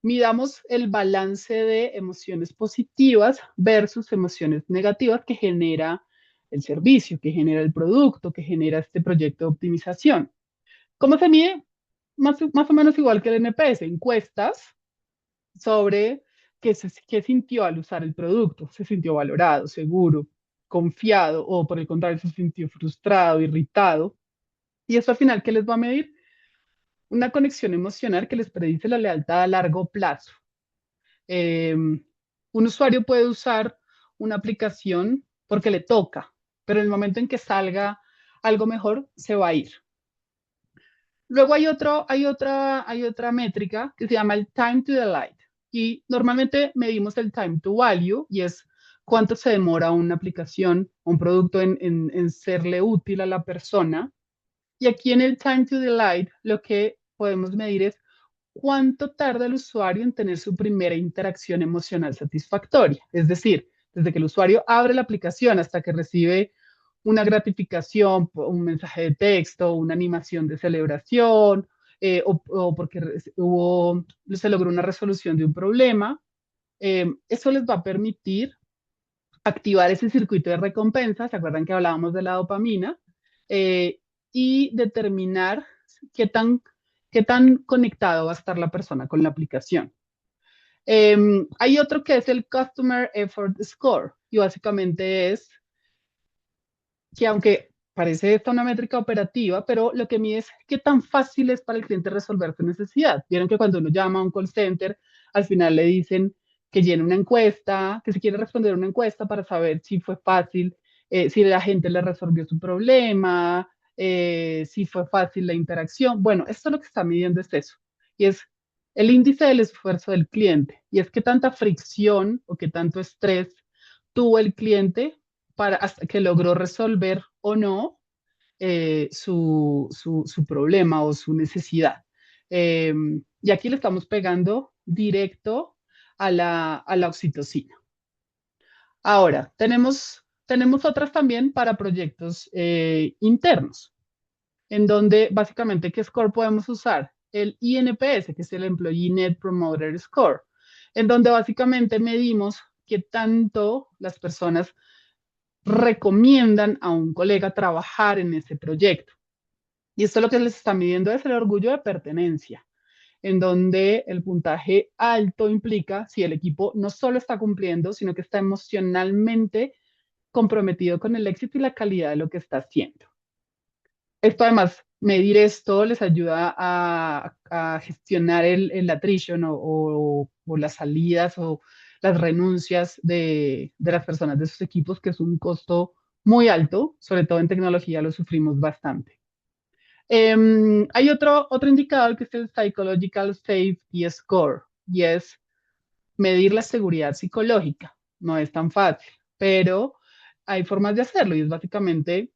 [SPEAKER 2] midamos el balance de emociones positivas versus emociones negativas que genera el servicio, que genera el producto, que genera este proyecto de optimización. ¿Cómo se mide? Más o menos igual que el NPS, encuestas sobre qué sintió al usar el producto. ¿Se sintió valorado, seguro, confiado o por el contrario se sintió frustrado, irritado? Y esto al final, ¿qué les va a medir? Una conexión emocional que les predice la lealtad a largo plazo. Un usuario puede usar una aplicación porque le toca, pero en el momento en que salga algo mejor, se va a ir. Luego hay otra métrica que se llama el time to delight. Y normalmente medimos el time to value y es cuánto se demora una aplicación, un producto en serle útil a la persona. Y aquí en el time to delight lo que podemos medir es cuánto tarda el usuario en tener su primera interacción emocional satisfactoria. Es decir, desde que el usuario abre la aplicación hasta que recibe una gratificación, un mensaje de texto, una animación de celebración, o porque se logró una resolución de un problema. Eso les va a permitir activar ese circuito de recompensa, ¿se acuerdan que hablábamos de la dopamina? Eh, y determinar qué tan, qué tan conectado va a estar la persona con la aplicación. Hay otro que es el Customer Effort Score y básicamente es que aunque parece esta una métrica operativa, pero lo que mide es qué tan fácil es para el cliente resolver su necesidad. Vieron que cuando uno llama a un call center, al final le dicen que llene una encuesta, que si quiere responder una encuesta para saber si fue fácil, si la gente le resolvió su problema, si fue fácil la interacción. Bueno, esto lo que está midiendo es eso, y es el índice del esfuerzo del cliente, y es qué tanta fricción o qué tanto estrés tuvo el cliente para hasta que logró resolver o no su problema o su necesidad. Eh, y aquí le estamos pegando directo a la oxitocina. Ahora, tenemos otras también para proyectos internos, en donde básicamente, ¿qué score podemos usar? El INPS, que es el Employee Net Promoter Score, en donde básicamente medimos qué tanto las personas recomiendan a un colega trabajar en ese proyecto. Y esto lo que les está midiendo es el orgullo de pertenencia, en donde el puntaje alto implica si el equipo no solo está cumpliendo, sino que está emocionalmente comprometido con el éxito y la calidad de lo que está haciendo. Esto además, medir esto les ayuda a gestionar el attrition o las salidas o las renuncias de las personas de sus equipos, que es un costo muy alto, sobre todo en tecnología lo sufrimos bastante. Hay otro indicador que es el Psychological Safety Score y es medir la seguridad psicológica. No es tan fácil, pero hay formas de hacerlo y es básicamente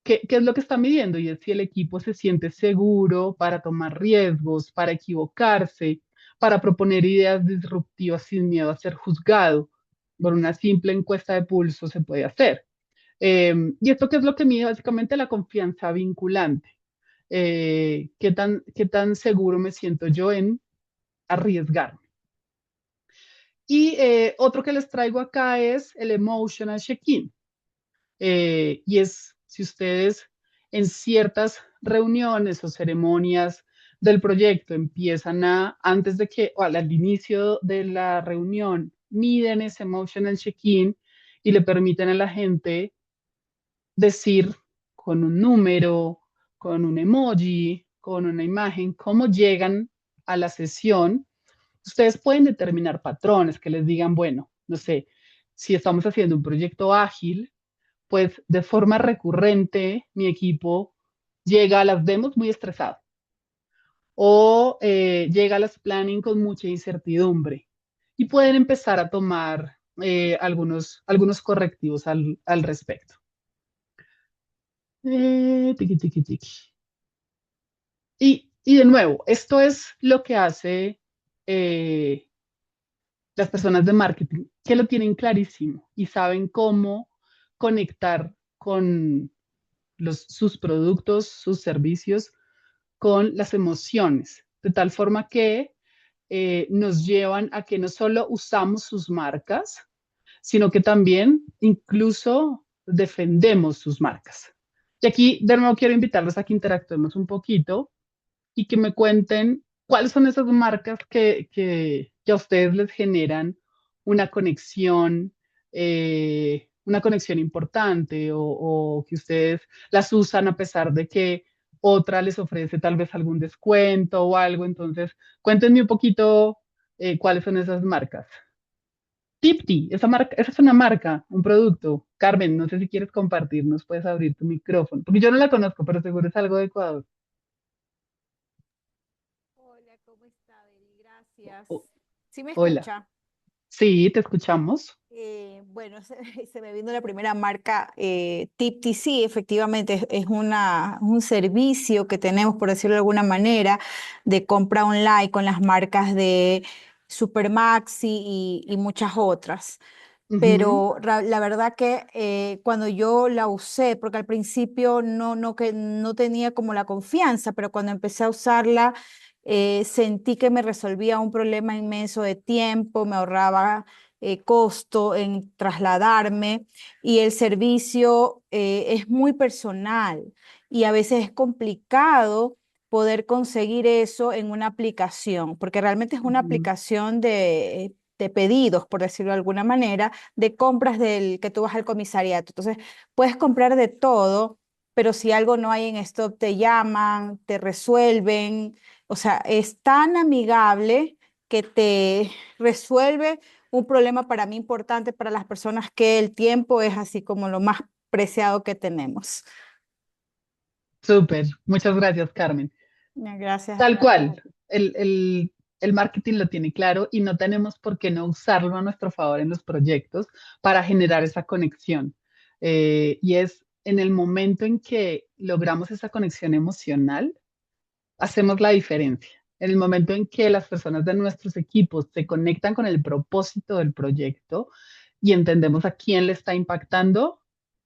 [SPEAKER 2] qué es lo que está midiendo y es si el equipo se siente seguro para tomar riesgos, para equivocarse, para proponer ideas disruptivas sin miedo a ser juzgado. Por una simple encuesta de pulso se puede hacer. Y esto qué es lo que mide básicamente la confianza vinculante. Qué tan seguro me siento yo en arriesgarme. Y otro que les traigo acá es el emotional check-in. Y es si ustedes en ciertas reuniones o ceremonias del proyecto empiezan antes de que, o al inicio de la reunión, miden ese emotional check-in y le permiten a la gente decir con un número, con un emoji, con una imagen, cómo llegan a la sesión. Ustedes pueden determinar patrones que les digan, bueno, no sé, si estamos haciendo un proyecto ágil, pues de forma recurrente mi equipo llega a las demos muy estresado o llega a las planning con mucha incertidumbre y pueden empezar a tomar algunos correctivos al respecto. Tiqui, tiqui, tiqui. Y de nuevo, esto es lo que hace eh, las personas de marketing, que lo tienen clarísimo y saben cómo conectar con sus productos, sus servicios, con las emociones, de tal forma que nos llevan a que no solo usamos sus marcas, sino que también incluso defendemos sus marcas. Y aquí de nuevo quiero invitarlos a que interactuemos un poquito y que me cuenten cuáles son esas marcas que a ustedes les generan una conexión importante o que ustedes las usan a pesar de que otra les ofrece tal vez algún descuento o algo. Entonces, cuéntenme un poquito cuáles son esas marcas. Tipti, esa es una marca, un producto. Carmen, no sé si quieres compartirnos, puedes abrir tu micrófono, porque yo no la conozco, pero seguro es algo de Ecuador.
[SPEAKER 4] Hola, ¿cómo está, Beli? Gracias.
[SPEAKER 2] O-
[SPEAKER 4] ¿Sí me
[SPEAKER 2] hola.
[SPEAKER 4] escucha?
[SPEAKER 2] Sí, te escuchamos.
[SPEAKER 4] Bueno, se me vino la primera marca, Tipti. Sí, efectivamente, es un servicio que tenemos, por decirlo de alguna manera, de compra online con las marcas de Supermaxi y muchas otras.
[SPEAKER 2] Ujú,
[SPEAKER 4] Pero la verdad que cuando yo la usé, porque al principio que no tenía como la confianza, pero cuando empecé a usarla, sentí que me resolvía un problema inmenso de tiempo, me ahorraba costo en trasladarme y el servicio es muy personal y a veces es complicado poder conseguir eso en una aplicación, porque realmente es una
[SPEAKER 2] ujú.
[SPEAKER 4] aplicación de pedidos, por decirlo de alguna manera, de compras del que tú vas al comisariato. Entonces, puedes comprar de todo, pero si algo no hay en stock, te llaman, te resuelven. O sea, es tan amigable que te resuelve un problema para mí importante para las personas que el tiempo es así como lo más preciado que tenemos.
[SPEAKER 2] Súper, muchas gracias, Carmen.
[SPEAKER 4] Gracias.
[SPEAKER 2] Tal cual, el marketing lo tiene claro y no tenemos por qué no usarlo a nuestro favor en los proyectos para generar esa conexión. Y es en el momento en que logramos esa conexión emocional, hacemos la diferencia. En el momento en que las personas de nuestros equipos se conectan con el propósito del proyecto y entendemos a quién le está impactando,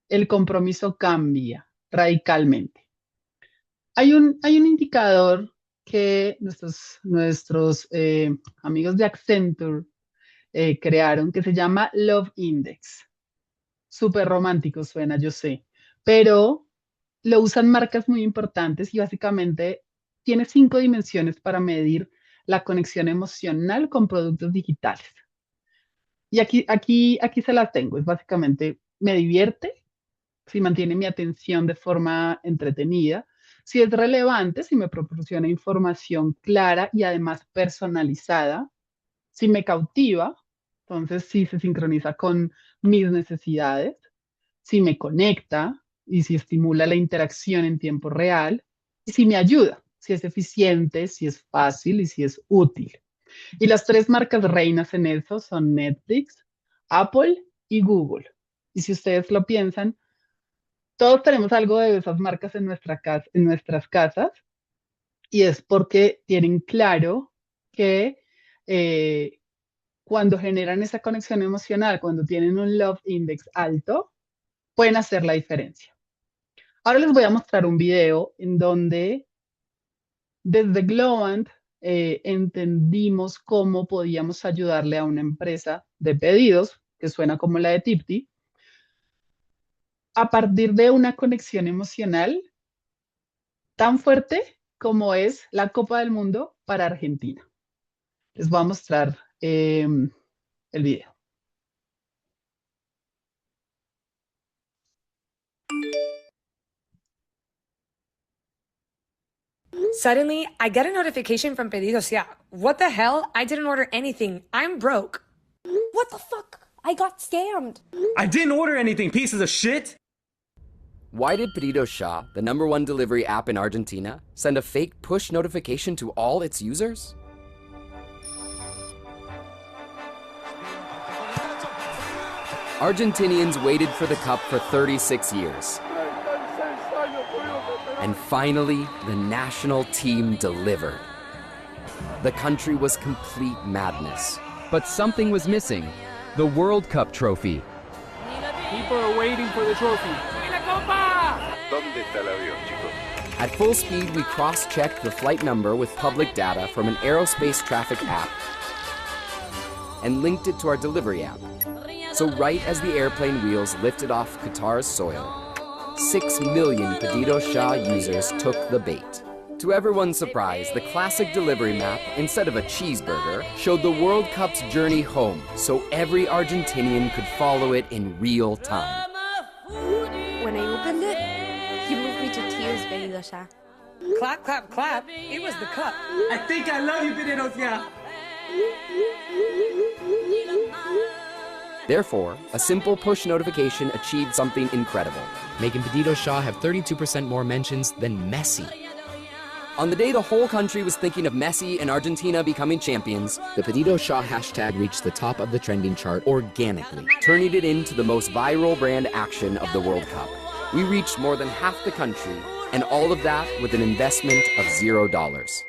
[SPEAKER 2] el compromiso cambia radicalmente. Hay un indicador que nuestros amigos de Accenture crearon que se llama Love Index. Súper romántico suena, yo sé, pero lo usan marcas muy importantes y básicamente tiene 5 dimensiones para medir la conexión emocional con productos digitales. Y aquí se las tengo. Es básicamente, me divierte, si mantiene mi atención de forma entretenida, si es relevante, si me proporciona información clara y además personalizada, si me cautiva, entonces si se sincroniza con mis necesidades, si me conecta y si estimula la interacción en tiempo real, y si me ayuda, si es eficiente, si es fácil y si es útil. Y las tres marcas reinas en eso son Netflix, Apple y Google. Y si ustedes lo piensan, todos tenemos algo de esas marcas en en nuestras casas y es porque tienen claro que eh, cuando generan esa conexión emocional, cuando tienen un love index alto, pueden hacer la diferencia. Ahora les voy a mostrar un video en donde desde Globant entendimos cómo podíamos ayudarle a una empresa de pedidos, que suena como la de Tipti, a partir de una conexión emocional tan fuerte como es la Copa del Mundo para Argentina. Les voy a mostrar el video.
[SPEAKER 5] Suddenly, I get a notification from Pedidos Ya. What the hell? I didn't order anything. I'm broke.
[SPEAKER 6] What the fuck? I got scammed.
[SPEAKER 7] I didn't order anything, pieces of shit!
[SPEAKER 6] Why did Pedido Ya, the #1 delivery app in Argentina, send a fake push notification to all its users? Argentinians waited for the cup for 36 years. And finally, the national team delivered. The country was complete madness.
[SPEAKER 7] But something was missing: the World Cup trophy.
[SPEAKER 8] People are waiting for the trophy.
[SPEAKER 9] ¿Dónde está el avión, chicos?
[SPEAKER 6] At full speed, we cross-checked the flight number with public data from an aerospace traffic app and linked it to our delivery app. So right as the airplane wheels lifted off Qatar's soil, 6 million Pedido Ya users took the bait. To everyone's surprise, the classic delivery map, instead of a cheeseburger, showed the World Cup's journey home, so every Argentinian could follow it in real time.
[SPEAKER 10] When I opened it, he moved me to tears, Pedido Ya.
[SPEAKER 5] Clap, clap, clap. It was the cup.
[SPEAKER 8] I think I love you, Pedido Ya.
[SPEAKER 6] Therefore, a simple push notification achieved something incredible,
[SPEAKER 7] Making Pedido Ya have 32% more mentions than Messi.
[SPEAKER 6] On the day the whole country was thinking of Messi and Argentina becoming champions,
[SPEAKER 7] The Pedido Ya hashtag reached the top of the trending chart organically.
[SPEAKER 6] turning it into the most viral brand action of the World Cup. We reached more than half the country, and all of that with an investment of $0.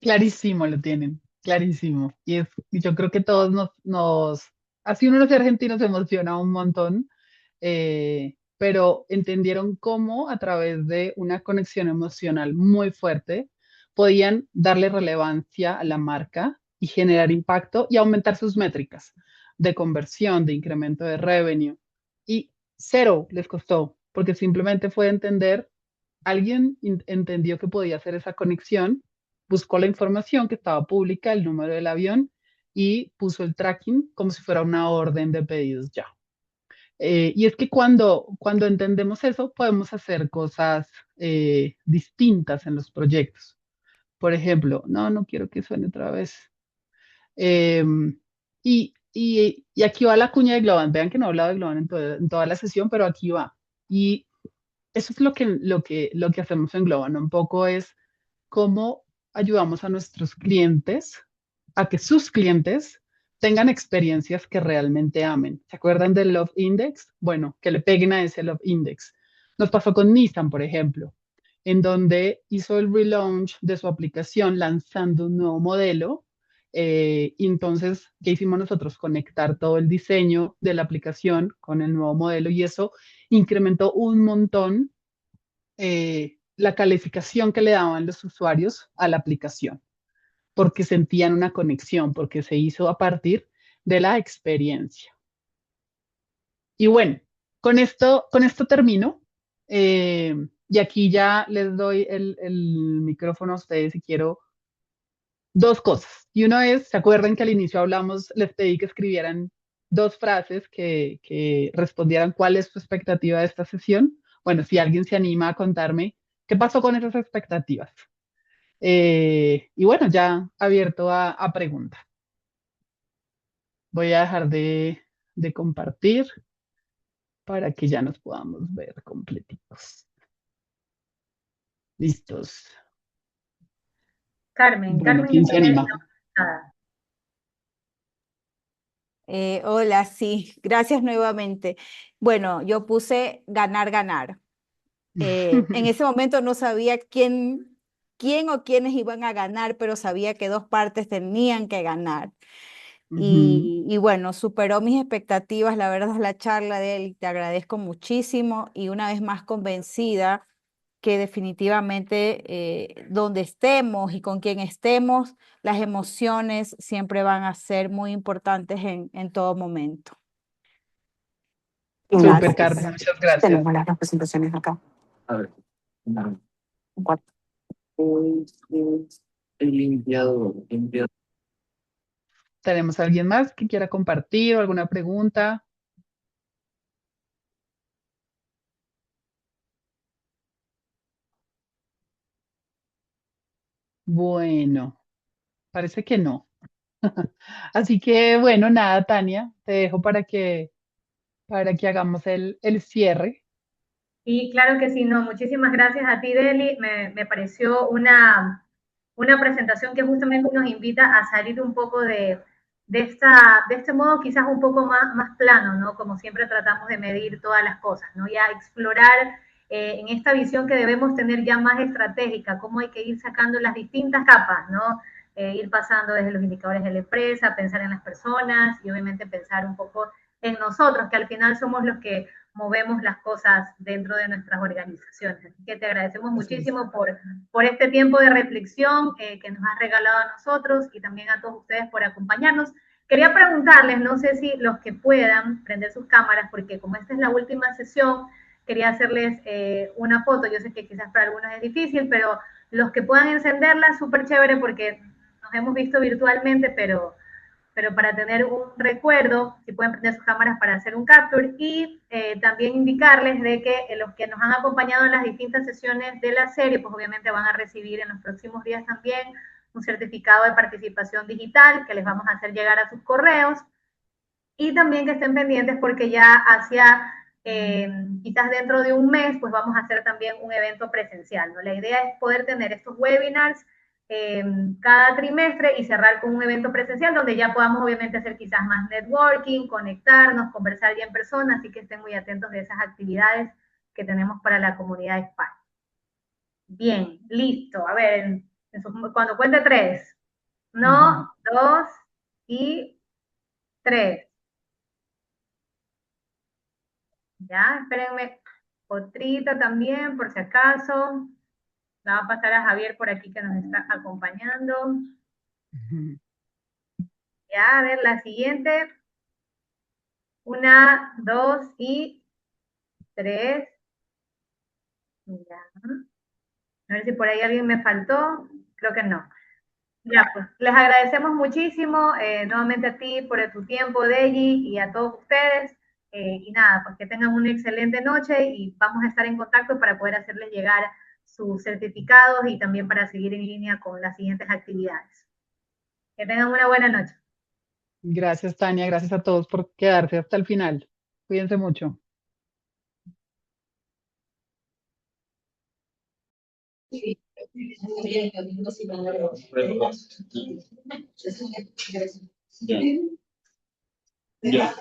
[SPEAKER 2] Clarísimo lo tienen, clarísimo. Y yo creo que todos así uno los argentinos se emociona un montón, pero entendieron cómo a través de una conexión emocional muy fuerte podían darle relevancia a la marca y generar impacto y aumentar sus métricas de conversión, de incremento de revenue. Y cero les costó, porque simplemente fue entender, alguien entendió que podía hacer esa conexión, buscó la información que estaba pública, el número del avión, y puso el tracking como si fuera una orden de pedidos ya. Y es que cuando entendemos eso, podemos hacer cosas distintas en los proyectos. Por ejemplo, no quiero que suene otra vez. Y aquí va la cuña de Globant. Vean que no he hablado de Globant en toda la sesión, pero aquí va. Y eso es lo que hacemos en Globant. Un poco es cómo ayudamos a nuestros clientes a que sus clientes tengan experiencias que realmente amen. ¿Se acuerdan del Love Index? Bueno, que le peguen a ese Love Index. Nos pasó con Nissan, por ejemplo, en donde hizo el relaunch de su aplicación lanzando un nuevo modelo. Y entonces, ¿qué hicimos nosotros? Conectar todo el diseño de la aplicación con el nuevo modelo y eso incrementó un montón la calificación que le daban los usuarios a la aplicación, porque sentían una conexión, porque se hizo a partir de la experiencia. Y bueno, con esto termino. Y aquí ya les doy el micrófono a ustedes si quiero dos cosas. Y uno es, ¿se acuerdan que al inicio hablamos, les pedí que escribieran dos frases que respondieran cuál es su expectativa de esta sesión? Bueno, si alguien se anima a contarme qué pasó con esas expectativas. Y bueno, ya abierto a preguntas. Voy a dejar de compartir para que ya nos podamos ver completitos. Listos.
[SPEAKER 1] Carmen,
[SPEAKER 2] Bueno,
[SPEAKER 1] Carmen
[SPEAKER 2] ¿quién se
[SPEAKER 1] tiene
[SPEAKER 2] anima?
[SPEAKER 1] nada.
[SPEAKER 4] Hola, sí, gracias nuevamente. Bueno, yo puse ganar, ganar. En ese momento no sabía quién o quiénes iban a ganar, pero sabía que dos partes tenían que ganar.
[SPEAKER 2] Ujú.
[SPEAKER 4] Y bueno, superó mis expectativas, la verdad, la charla de él, te agradezco muchísimo y una vez más convencida que definitivamente donde estemos y con quien estemos, las emociones siempre van a ser muy importantes en todo momento.
[SPEAKER 2] Súper, Carmen, muchas gracias.
[SPEAKER 11] Tenemos las representaciones acá.
[SPEAKER 9] A ver.
[SPEAKER 11] Cuatro.
[SPEAKER 9] El limpiador.
[SPEAKER 2] ¿Tenemos a alguien más que quiera compartir o alguna pregunta? Bueno, parece que no. Así que bueno, nada, Tania, te dejo para que hagamos el cierre.
[SPEAKER 1] Y claro que sí, no, muchísimas gracias a ti, Deli. Me pareció una presentación que justamente nos invita a salir un poco de este modo quizás un poco más plano, ¿no? Como siempre tratamos de medir todas las cosas, ¿no? Ya explorar en esta visión que debemos tener ya más estratégica, cómo hay que ir sacando las distintas capas, ¿no? Ir pasando desde los indicadores de la empresa, pensar en las personas y obviamente pensar un poco en nosotros, que al final somos los que movemos las cosas dentro de nuestras organizaciones. Así que te agradecemos muchísimo por este tiempo de reflexión que nos has regalado a nosotros y también a todos ustedes por acompañarnos. Quería preguntarles, no sé si los que puedan prender sus cámaras, porque como esta es la última sesión, quería hacerles una foto. Yo sé que quizás para algunos es difícil, pero los que puedan encenderla, súper chévere, porque nos hemos visto virtualmente, pero para tener un recuerdo, si pueden prender sus cámaras para hacer un capture y también indicarles de que los que nos han acompañado en las distintas sesiones de la serie, pues obviamente van a recibir en los próximos días también un certificado de participación digital que les vamos a hacer llegar a sus correos y también que estén pendientes porque ya hacia quizás dentro de un mes pues vamos a hacer también un evento presencial, ¿no? La idea es poder tener estos webinars cada trimestre y cerrar con un evento presencial donde ya podamos obviamente hacer quizás más networking, conectarnos, conversar ya en persona, así que estén muy atentos de esas actividades que tenemos para la comunidad de España. Bien, listo. A ver, cuando cuente 3. 1, 2 y 3. Ya, espérenme. Otrita también, por si acaso. La va a pasar a Javier por aquí que nos está acompañando. Ya, a ver, la siguiente. 1, 2 y 3. Ya. A ver si por ahí alguien me faltó. Creo que no. Ya, pues les agradecemos muchísimo nuevamente a ti por tu tiempo, Deji, y a todos ustedes. Y nada, pues que tengan una excelente noche y vamos a estar en contacto para poder hacerles llegar sus certificados y también para seguir en línea con las siguientes actividades. Que tengan una buena noche.
[SPEAKER 2] Gracias, Tania. Gracias a todos por quedarse hasta el final. Cuídense mucho.
[SPEAKER 12] Ya.